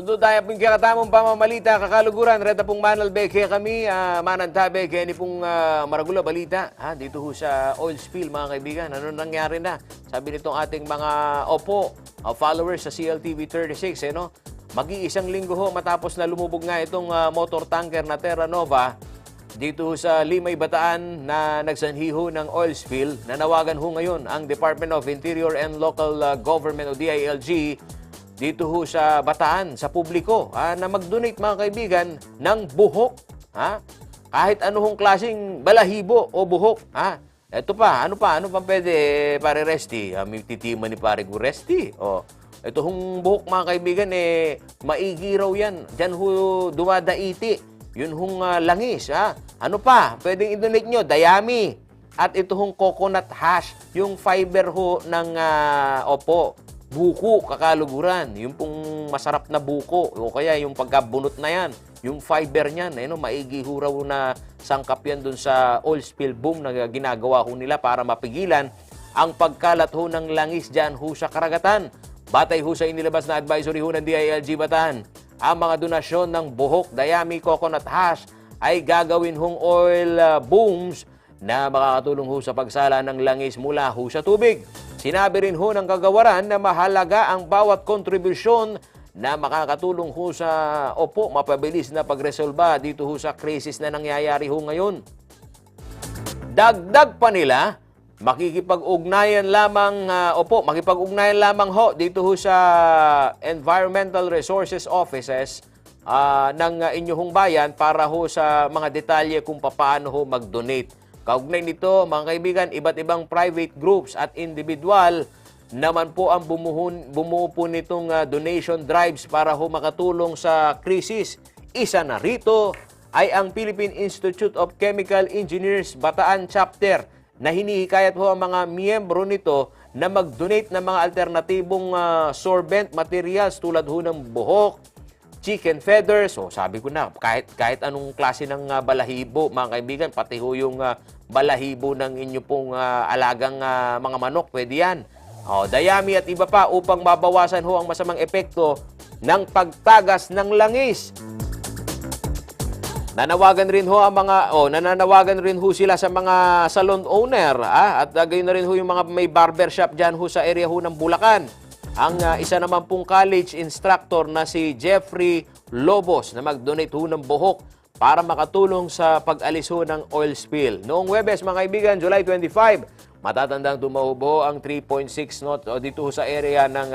Sundo tayo pong kakatamong pamamalita, kakaluguran. Reda pong manalbe kaya kami, manantabe kaya ni pong maragula balita. Dito ho sa oil spill mga kaibigan. Ano nangyari na? Sabi nitong ating mga followers sa CLTV 36, no? Mag-iisang linggo ho matapos na lumubog nga itong motor tanker na Terra Nova dito sa Limay, Bataan na nagsanhi ho ng oil spill. Nanawagan ho ngayon ang Department of Interior and Local Government o DILG dito ho sa Bataan, sa publiko, na mag-donate mga kaibigan ng buhok. Kahit anong klaseng balahibo o buhok. Ito pa, ano pa pwede, pare Resty? May titima ni pare ko Resty. Ito hong buhok mga kaibigan, maigi raw yan. Diyan ho dumadaiti. Yun hong langis. Ano pa? Pwedeng i-donate nyo, dayami. At ito hong coconut hash, yung fiber ho ng, buko, kakaluguran. Yung pong masarap na buko. O kaya yung pagkabunot na yan. Yung fiber niyan, maigi ho raw na sangkap yan dun sa oil spill boom na ginagawa ho nila para mapigilan ang pagkalat ho ng langis dyan ho sa karagatan. Batay ho sa inilabas na advisory ho ng DILG Bataan, ang mga donasyon ng buhok, dayami, coconut hash ay gagawin hong oil booms na makakatulong ho sa pagsala ng langis mula ho sa tubig. Sinabi rin ho ng kagawaran na mahalaga ang bawat kontribusyon na makakatulong ho sa mapabilis na pagresolba dito ho sa krisis na nangyayari ho ngayon. Dagdag pa nila, makikipag-ugnayan lamang ho dito ho sa Environmental Resources Offices ng inyong bayan para ho sa mga detalye kung paano ho mag-donate. Kaugnay nito, mga kaibigan, iba't ibang private groups at individual naman po ang bumuo po nitong donation drives para ho makatulong sa krisis. Isa na rito ay ang Philippine Institute of Chemical Engineers Bataan Chapter na hinihikayat ho ang mga miyembro nito na mag-donate ng mga alternatibong sorbent materials tulad ho ng buhok, chicken feathers, sabi ko na, kahit anong klase ng balahibo, mga kaibigan, pati ho yung balahibo ng inyo pong alagang mga manok, pwede yan. Dayami at iba pa upang mabawasan ho ang masamang epekto ng pagtagas ng langis. Nananawagan rin ho sila sa mga salon owner, at gayon na rin ho yung mga may barbershop dyan ho sa area ho ng Bulacan. Ang isa naman pong college instructor na si Jeffrey Lobos na mag-donate ho ng buhok para makatulong sa pag-alis ho ng oil spill. Noong Huwebes, mga kaibigan, July 25, matatandang tumahubo ang 3.6 dito ho sa area ng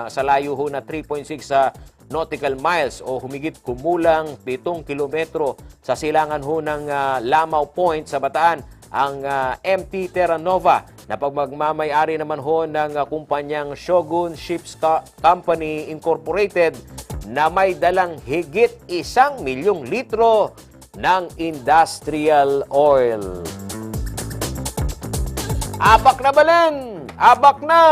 sa layo ho na 3.6 nautical miles o humigit kumulang 7 kilometro sa silangan ho ng Lamao Point sa Bataan, ang MT Terra Nova na pagmamay-ari naman ho ng kumpanyang Shogun Ships Company Incorporated na may dalang higit 1 milyong litro ng industrial oil. Abak na balen! Abak na!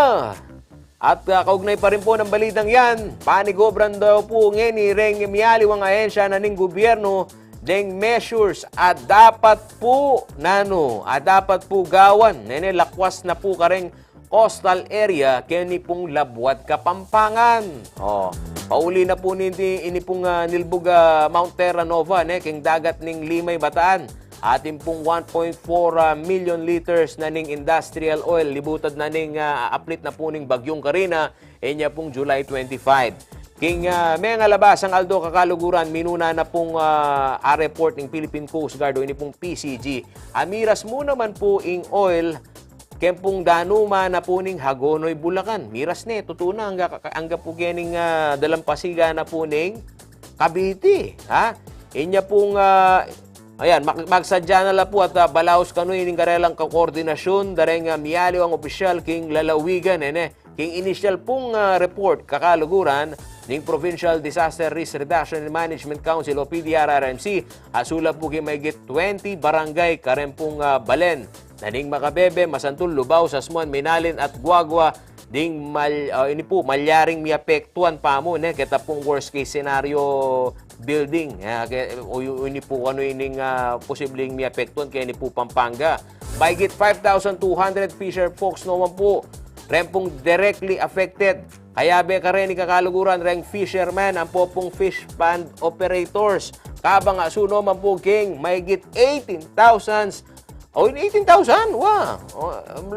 At kaugnay pa rin po ng balitang yan, panigobran daw po ngeni reng miyali ang ahensya na ning gobyerno deng measures dapat po gawan lakwas na po kareng coastal area kini pong Labuat, Kapampangan. Pauli na po ini pong nilbog Mount Terra Nova king dagat ning Limay, Bataan. Ating pong 1.4 million liters na ning industrial oil libutad na ning aplit na po ning Bagyong Karina enya pong July 25. King may nga labas ang Aldo kakaluguran, minuna na pong report ng Philippine Coast Guard o ini pong PCG. Amiras mo naman po ing oil kempong danuma na po ning Hagonoy, Bulacan. Miras ne, tutuna hangga po gening dalampasiga na po ning Cavite. Inya pong magsadya na la po at balaos kanoy ning karelang koordinasyon dareng miyali ang opisyal king lalawigan king initial pong report kakaluguran ning Provincial Disaster Risk Reduction and Management Council o PDRRMC asula po may 20 barangay karempong balen naning Makabebe, Masantul, Lubao, Sasmuan, Minalin at Guagua ding ini po malyaring miapektuan pa mo kita pong worst case scenario building o ini po ining posibleng miapektuan kaya ini po Pampanga. Mahigit 5,200 fisher folks naman po rempong directly affected Kaya be ka rin ikakaluguran reng fisherman ang popong fish pond operators. Kabang asuno man po king mahigit 18,000. 18,000? Wow!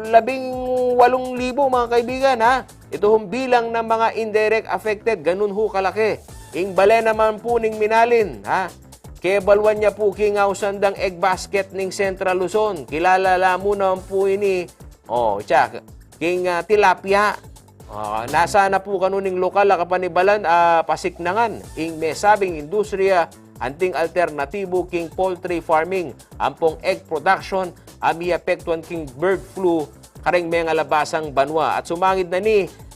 18,000 mga kaibigan ha. Ito hong bilang ng mga indirect affected. Ganun ho kalaki. Ing bale naman po ning minalin ha. Kebalwan niya po king sandang egg basket ning Central Luzon. Kilala mo naman po ini. King tilapia. Nasa na po kanuning lokal kapanibalan pasiknangan. Ing may sabing industriya anting alternatibo king poultry farming. Ampong egg production ami apektuan king bird flu kareng mga labasang banwa. At sumangid na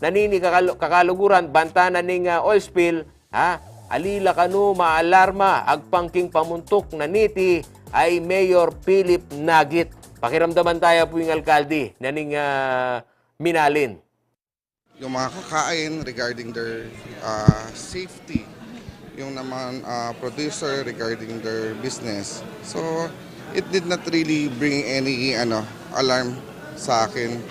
nanini kakaluguran banta na ning oil spill ha. Alila kanu maalarma agpangking pamuntok na niti ay Mayor Philip Nagit. Pakiramdaman tayo po yung alkalde na ning minalin. Yung mga kakain regarding their safety, yung naman producer regarding their business. So it did not really bring any alarm sa akin.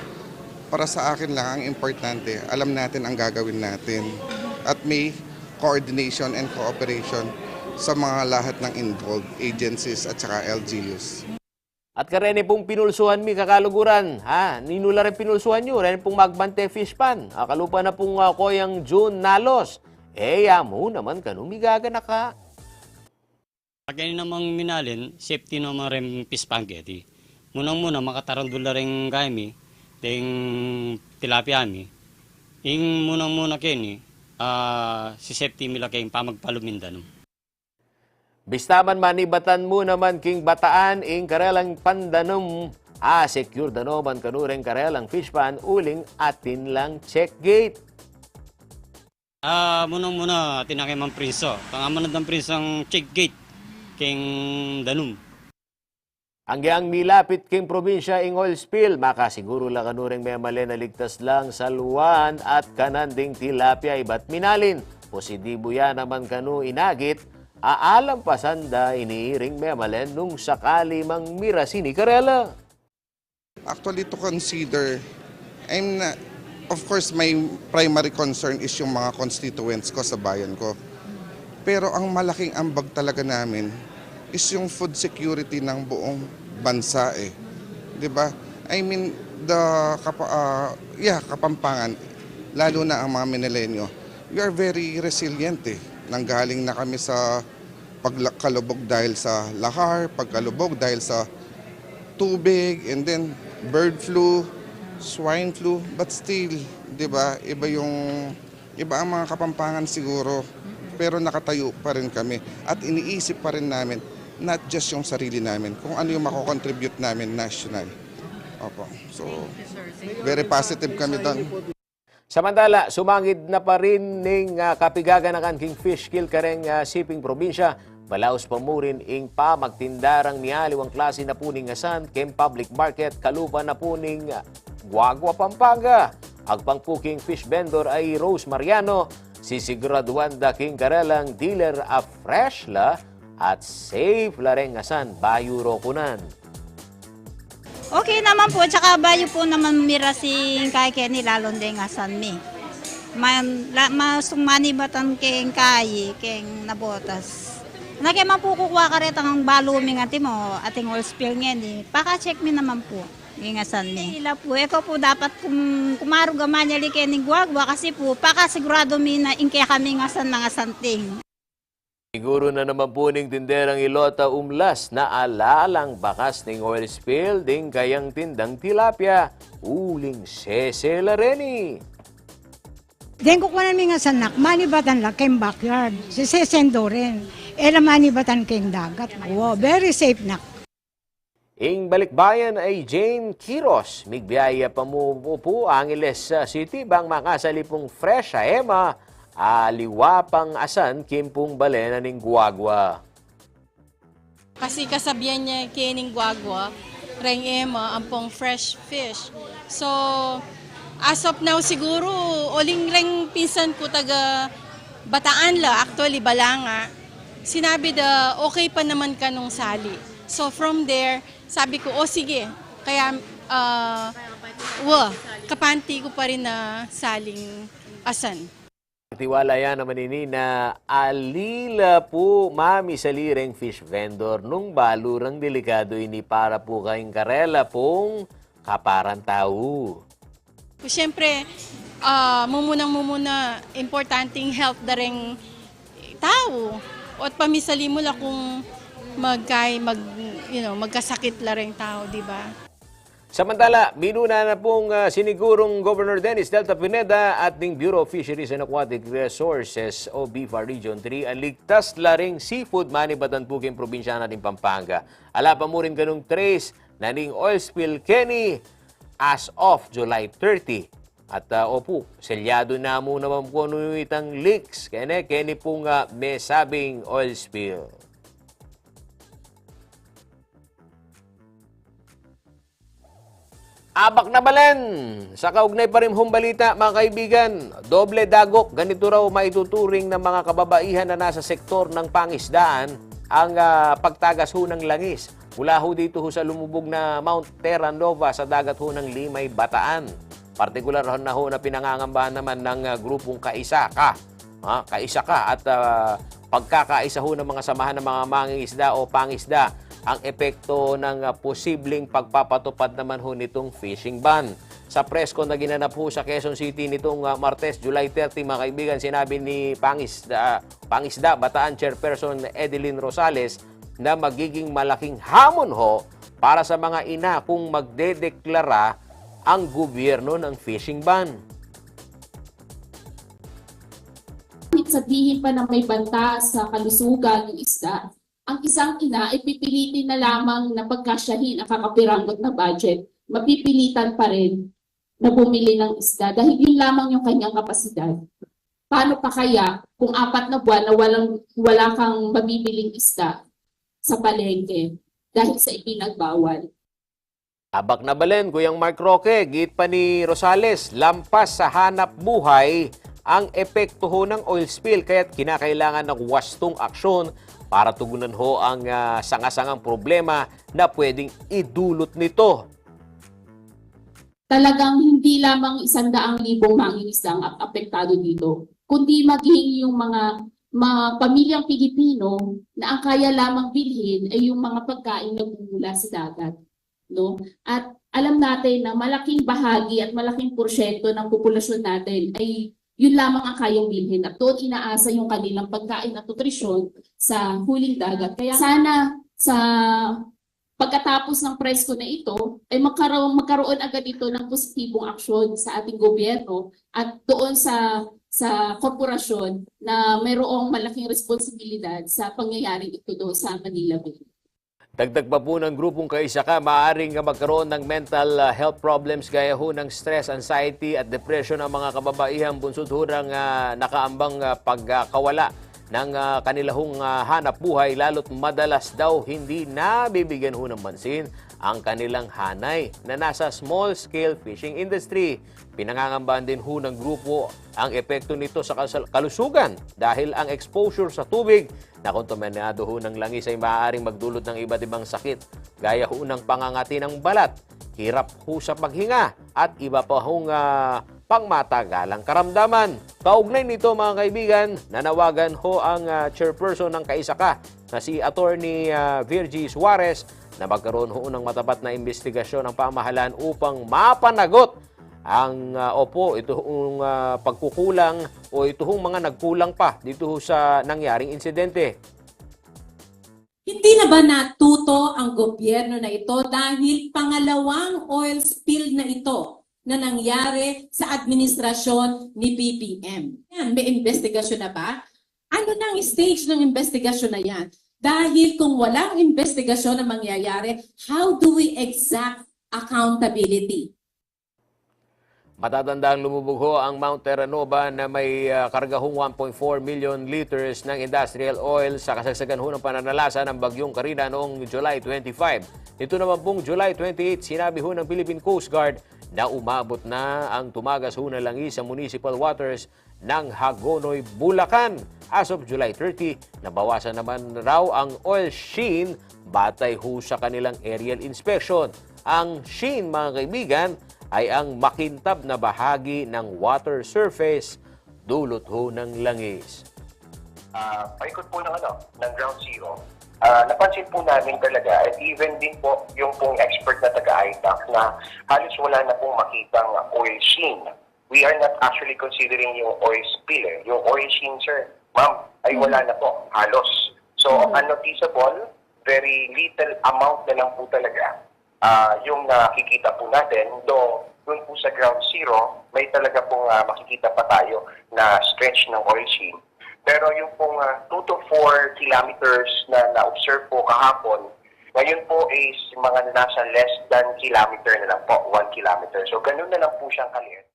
Para sa akin lang ang importante, alam natin ang gagawin natin at may coordination and cooperation sa mga lahat ng involved agencies at saka LGUs. At karene pong pinulsuhan mi kakaluguran, ha? Ninula rin pinulsuhan nyo, rin pong magbante fish pan. Kalupa na pong koyang June Nalos. Mo naman kanumigaga na ka. Pag namang minalin, safety naman rin fish pancake. Munang-muna makatarandula rin kami, ting tilapia mi. Ing munang-muna kini, si safety mila kayong pamagpalumindan. Bistaman manibatan mo naman king bataan ing karelang pandanom. Secure danoman kanureng karelang fish pan uling atin lang check gate. Munang-muna tinakimang prinso. Pangamanad ng prinsong check gate king danum. Ang milapit king probinsya ing oil spill, makasiguro lang kanureng may mali na ligtas lang sa luwan at kananding tilapia iba't minalin. Positibo yan naman kanu inagit, aalam pasanda iniiring may malen nung sakali mang mirasini karela. Actually to consider, of course my primary concern is yung mga constituents ko sa bayan ko. Pero ang malaking ambag talaga namin is yung food security ng buong bansa eh. 'Di ba? Kapampangan, lalo na ang mga Minilenyo, we are very resilient eh. Nanggaling na kami sa pagkalubog dahil sa lahar, pagkalubog dahil sa tubig, and then bird flu, swine flu, but still, 'di ba? Iba ang mga Kapampangan siguro, pero nakatayo pa rin kami at iniisip pa rin namin not just yung sarili namin, kung ano yung mako-contribute namin national. Opo. So, very positive kami doon. Samantala, sumangid na pa rin ning kapigaganakan king fish kill kareng siping probinsya. Balaos pa mo rin ing magtindarang mialiwang klase na puning asan kem public market kalupa na puning Guagua, Pampanga. Agpang king fish vendor ay Rose Mariano, sisiguraduan da king karelang dealer a fresh la at safe la rin asan bayo rokunan. Okay naman po, tsaka bayo po naman mirasing kay Kenny lalong din asan mi. Masumani batan keng kay, keng nabotas. Nakiman po kukuha ka rin ang baluming ati mo, ating oil spill ngayon eh. Paka-check mi naman po, ingasan mi. Ila po, eko po dapat kumarugaman niya li Kenny Guagua kasi po, pakasigurado mi na ingke kami ngasan mga santing. Siguro na naman po ning tinderang Ilota Umlas na alalang bakas ning oil spill ding kayang tindang tilapia. Uling sesela reni. Den ko kunan mi nga sanak, manibatan lang kayong backyard. Si sesendo rin. Manibatan kayong dagat. Wow, very safe na. Ing balikbayan ay Jane Quiros. Migbiyaya pa mo po Angeles City bang makasalipong fresh Ema. Aliwapang asan kimpong balena ning Guagua. Kasi kasabihan niya kining Guagua, reng ema, ampong fresh fish. So, as of now siguro, oling reng pinsan ko taga Bataan la, actually Balanga, sinabi da okay pa naman ka nung sali. So from there, sabi ko, sige, kaya kapanti ko pa rin na saling asan. Tiwala yan naman ini na alila po mami sa lireng fish vendor nung balurang delikado ini para po kayong karela pong kaparan tao. Siyempre, mumuna, importanteng health da rin tao. At pamisali mo la kung magkasakit la rin tao, di ba? Samantala, minuna na pong sinigurong Governor Dennis Delta Pineda at ng Bureau of Fisheries and Aquatic Resources o BIFA Region 3 ang ligtas laring seafood manibatan po kayong probinsya natin Pampanga. Ala pa mo rin kanong trace na ning oil spill Kenny as of July 30. At opo, selyado na mo naman po itang leaks. Kenny pong may sabing oil spill. Abak na balen! Sa kaugnay pa rin hong balita, mga kaibigan, doble dagok, ganito raw maituturing ng mga kababaihan na nasa sektor ng pangisdaan ang pagtagas ho ng langis. Mula ho dito ho sa lumubog na Mount Terra Nova sa dagat ho ng Limay, Bataan. Partikular na ho na pinangangambahan naman ng grupong Kaisaka. Kaisaka at pagkakaisa ho ng mga samahan ng mga mangingisda o pangisda ang epekto ng posibleng pagpapatupad naman ho nitong fishing ban. Sa presko na ginanap ho sa Quezon City nitong Martes, July 30, mga kaibigan, sinabi ni Pangisda Bataan Chairperson Edeline Rosales na magiging malaking hamon ho para sa mga ina kung magdedeklara ang gobyerno ng fishing ban. Sabihin pa na may banta sa kalusugan ng isda, ang isang ina ay pipilitin na lamang na pagkasyahin ang kakapiranggot na budget, mapipilitan pa rin na bumili ng isda dahil yun lamang yung kanyang kapasidad. Paano pa kaya kung 4 na buwan na wala kang mabibiling isda sa palengke dahil sa ipinagbawal? Abak na balen, Kuyang Mark Roque, git pa ni Rosales, lampas sa hanap buhay ang epekto ho ng oil spill kaya't kinakailangan ng wastong aksyon para tugunan ho ang sanga-sangang problema na pwedeng idulot nito. Talagang hindi lamang 100,000 mangingisda ang apektado dito, kundi maging yung mga pamilyang Pilipino na ang kaya lamang bilhin ay yung mga pagkain na bumula sa dagat. No? At alam natin na malaking bahagi at malaking porsyento ng populasyon natin ay yun lamang ang kayang bilhin at doon inaasa yung kanilang pagkain at nutrisyon sa huling dagat. Kaya sana sa pagkatapos ng presko na ito, ay magkaroon agad ito ng positibong aksyon sa ating gobyerno at doon sa korporasyon na mayroong malaking responsibilidad sa pangyayaring ito doon sa Manila Bay. Dagdag pa po ng grupong Kaisaka, maaaring magkaroon ng mental health problems gaya ho ng stress, anxiety at depression ang mga kababaihang bunsod ho ng nakaambang pagkawala ng kanilahong hanap buhay, lalo't madalas daw hindi nabibigyan ho ng pansin ang kanilang hanay na nasa small-scale fishing industry. Pinangangambahan din ho ng grupo ang epekto nito sa kalusugan dahil ang exposure sa tubig na kontaminado ho ng langis ay maaaring magdulot ng iba't ibang sakit gaya ho ng pangangati ng balat, hirap ho sa paghinga at iba pa hong pangmatagalang karamdaman. Kaugnay nito mga kaibigan, nanawagan ho ang chairperson ng Kaisaka na si Attorney Virgie Suarez na magkaroon ho ng matapat na investigasyon ng pamahalaan upang mapanagot ang itong pagkukulang o itong mga nagkulang pa dito sa nangyaring insidente. Hindi na ba natuto ang gobyerno na ito dahil pangalawang oil spill na ito na nangyari sa administrasyon ni BBM? Yan, may investigasyon na ba? Ano nang stage ng investigasyon na yan? Dahil kung walang investigasyon na mangyayari, how do we exact accountability? Matatandang lumubog ho ang Mount Terra Nova na may kargahong 1.4 million liters ng industrial oil sa kasagsagan ho ng pananalasa ng Bagyong Karina noong July 25. Ito naman pong July 28, sinabi ho ng Philippine Coast Guard na umabot na ang tumagas ho na langis sa municipal waters ng Hagonoy, Bulacan. As of July 30, nabawasan naman raw ang oil sheen batay ho sa kanilang aerial inspection. Ang sheen, mga kaibigan, ay ang makintab na bahagi ng water surface dulot ho ng langis. Paikot po ng ng ground zero, napansin po namin talaga at even din po yung pong expert na taga-ITAC na halos wala na pong makitang oil sheen. We are not actually considering yung oil spill. Yung oil sheen, sir, ma'am, ay wala na po, halos. So, unnoticeable, very little amount na lang po talaga yung nakikita po natin. Though, dun po sa ground zero, may talaga pong makikita pa tayo na stretch ng oil sheen. Pero yung pong 2 to 4 kilometers na na-observe po kahapon, ngayon po is mga nasa less than kilometer na lang po, 1 kilometer. So, ganun na lang po siyang kaliit.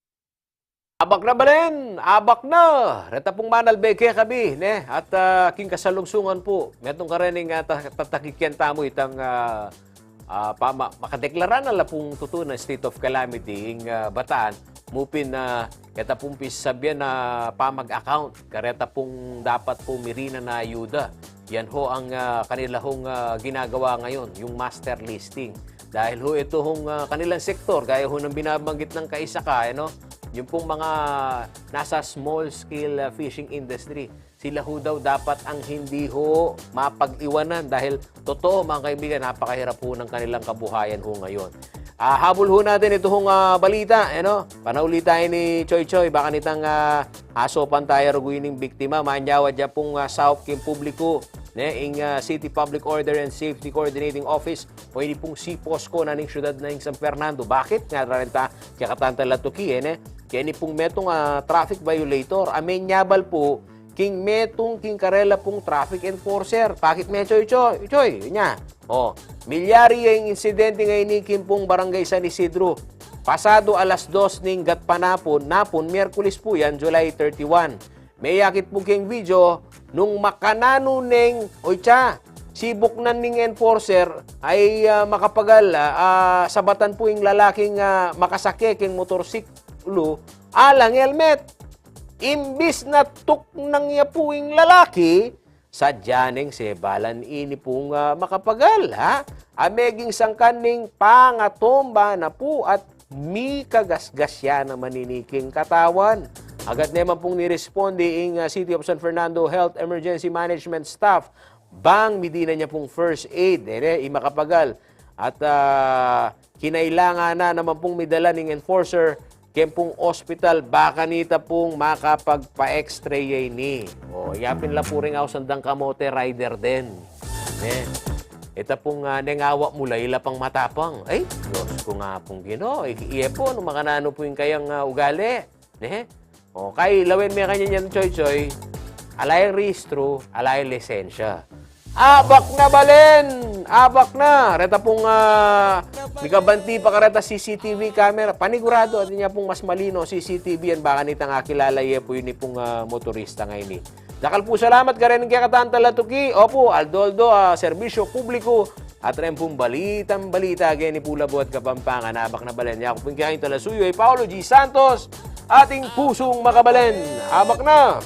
Abak na balen, abak na. Reta pong manalbe kaya kami, ne? At king kasalungsungan po. Metong karening tatakikyan tamo itang makadeklara na la pong tuto na state of calamity ing Bataan. Mupin na keta pong pisabyan na pamag-account. Kareta pong dapat po mirina na ayuda. Yan ho ang kanila hong ginagawa ngayon, yung master listing. Dahil ho ito hong kanilang sektor, gaya ho ng binabanggit ng kaisaka, no? Yung pong mga nasa small-scale fishing industry, sila ho daw dapat ang hindi ho mapag-iwanan dahil totoo mga kaibigan, napakahirap ho ng kanilang kabuhayan ho ngayon. Habol ho natin ito hong balita, Panauli tayo ni Choy Choy, baka nitang asopan tayo ruguining biktima, manyawa dyan pong South Kim Publico, ing City Public Order and Safety Coordinating Office o hindi pong SIPOSCO na ning syudad na ning San Fernando. Bakit? Nga rarenta kaya katantala-tuki, Kaya ni pong metong traffic violator. Amenyabal po, king metong king karela pong traffic enforcer. Bakit may Choy Choy? Choy, nya. Milyari yung insidente ngayon ni Kim pong barangay San Isidro. Pasado alas 2 ning gatpanapon, Miyerkules po yan, July 31. May yakit po king video, nung makanano ning, sibuk na ning enforcer ay makapagal, sabatan po yung lalaking makasakya king motorsiklo, alang helmet. Imbis na tuk nang iya po yung lalaki, sadyaning sebalan ini pong makapagal, ameging sangkaning pangatomba na po at mi kagasgasya na maniniking katawan. Agad naman pong niresponde ang City of San Fernando Health Emergency Management Staff. Bang midina niya pong first aid, makapagal. At kinailangan na naman pong midala ng enforcer kempong hospital, baka nita pong makapagpa-x-ray ni. Yapin la po rin ako sandang kamote rider din. Ito pong nengawa mula, ila pang matapang. Ay, Diyos ko nga pong gino. Iya po, nung makanano po yung kayang ugali. Kay lawin may kanya niyan, Choy Choy. Alay rehistro, alay lisensya. Abak na balen! Abak na! Reta pong nikabanti pa kareta CCTV camera. Panigurado at niya pong mas malino CCTV yan. Baka nitang kilalaye po yun pong motorista ngayon. Dakal po salamat ka rin kaya katantalatuki. Opo, Aldoldo, Serbisyo Publiko. At rin pong balitang balita kaya ni Pulabo at Kapampangan. Abak na balen. Yakupin kaya yung talasuyo ay Paolo G. Santos. Ating pusong makabalen. Abak na!